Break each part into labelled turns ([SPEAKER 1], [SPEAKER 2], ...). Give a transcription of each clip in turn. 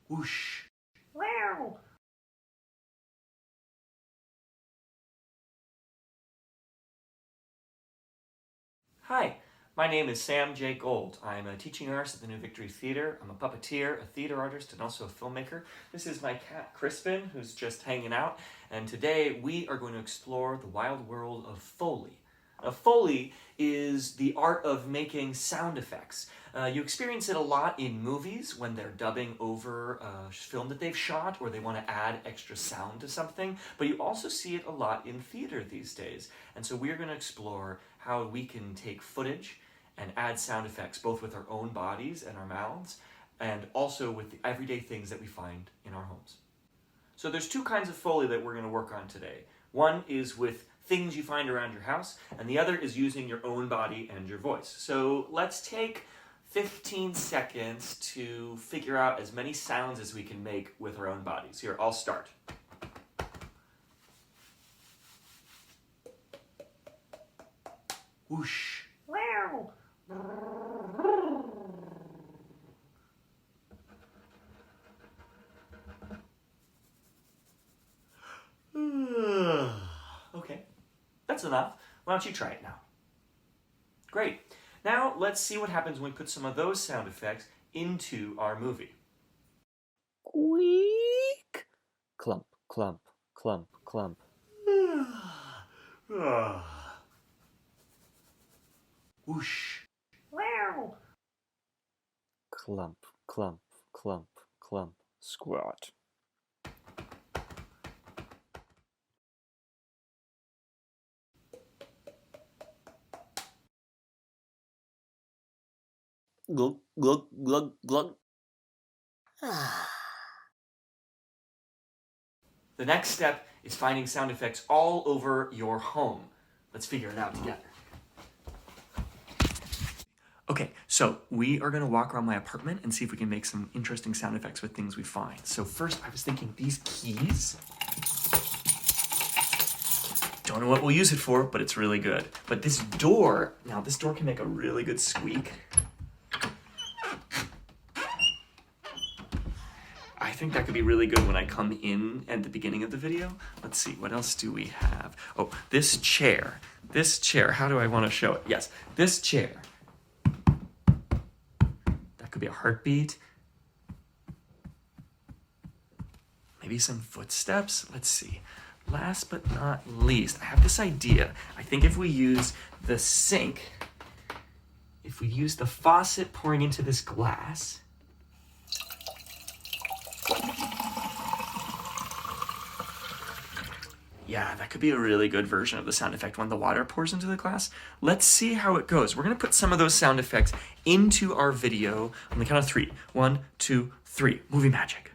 [SPEAKER 1] Whoosh. Wow. Hi, my name is Sam J. Gold. I'm a teaching artist at the New Victory Theater. I'm a puppeteer, a theater artist, and also a filmmaker. This is my cat, Crispin, who's just hanging out. And today we are going to explore the wild world of foley. Now, foley is the art of making sound effects. You experience it a lot in movies when they're dubbing over a film that they've shot or they want to add extra sound to something, but you also see it a lot in theater these days. And so we're going to explore how we can take footage and add sound effects both with our own bodies and our mouths and also with the everyday things that we find in our homes. So there's two kinds of foley that we're going to work on today. One is with things you find around your house, and the other is using your own body and your voice. So let's take 15 seconds to figure out as many sounds as we can make with our own bodies. Here, I'll start. Whoosh. Wow. Okay, that's enough. Why don't you try it now? Great. Now let's see what happens when we put some of those sound effects into our movie.
[SPEAKER 2] Squeak. Clump, clump, clump, clump.
[SPEAKER 1] Whoosh. Wow.
[SPEAKER 2] Clump, clump, clump, clump. Squat. Glug, glug, glug, glug.
[SPEAKER 1] The next step is finding sound effects all over your home. Let's figure it out together. Okay, so we are going to walk around my apartment and see if we can make some interesting sound effects with things we find. So first, I was thinking these keys. Don't know what we'll use it for, but it's really good. But this door, now this door can make a really good squeak. I think that could be really good when I come in at the beginning of the video. Let's see, what else do we have? Oh, this chair. This chair, how do I want to show it? Yes, this chair. That could be a heartbeat. Maybe some footsteps. Let's see. Last but not least, I have this idea. I think if we use the sink, if we use the faucet pouring into this glass, yeah, that could be a really good version of the sound effect when the water pours into the glass. Let's see how it goes. We're going to put some of those sound effects into our video on the count of 3. 1, 2, 3. Movie magic.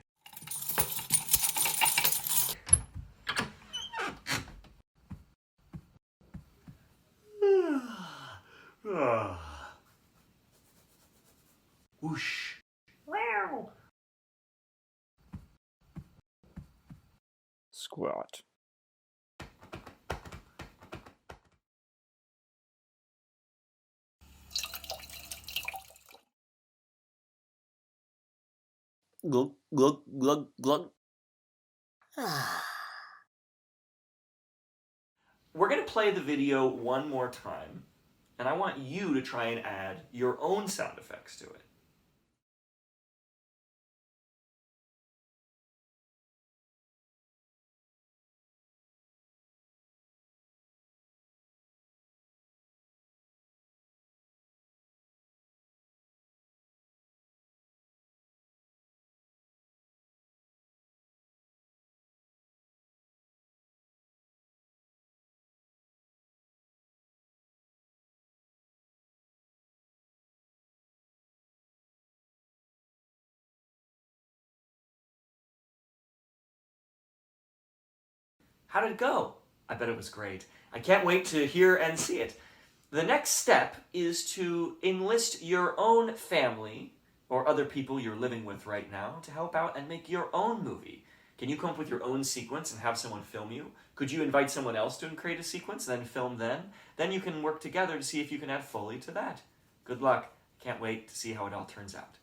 [SPEAKER 1] Whoosh. Wow.
[SPEAKER 2] Squat. Glug, glug, glug, glug.
[SPEAKER 1] We're going to play the video one more time, and I want you to try and add your own sound effects to it. How did it go? I bet it was great. I can't wait to hear and see it. The next step is to enlist your own family or other people you're living with right now to help out and make your own movie. Can you come up with your own sequence and have someone film you? Could you invite someone else to create a sequence, then film them? Then you can work together to see if you can add Foley to that. Good luck. Can't wait to see how it all turns out.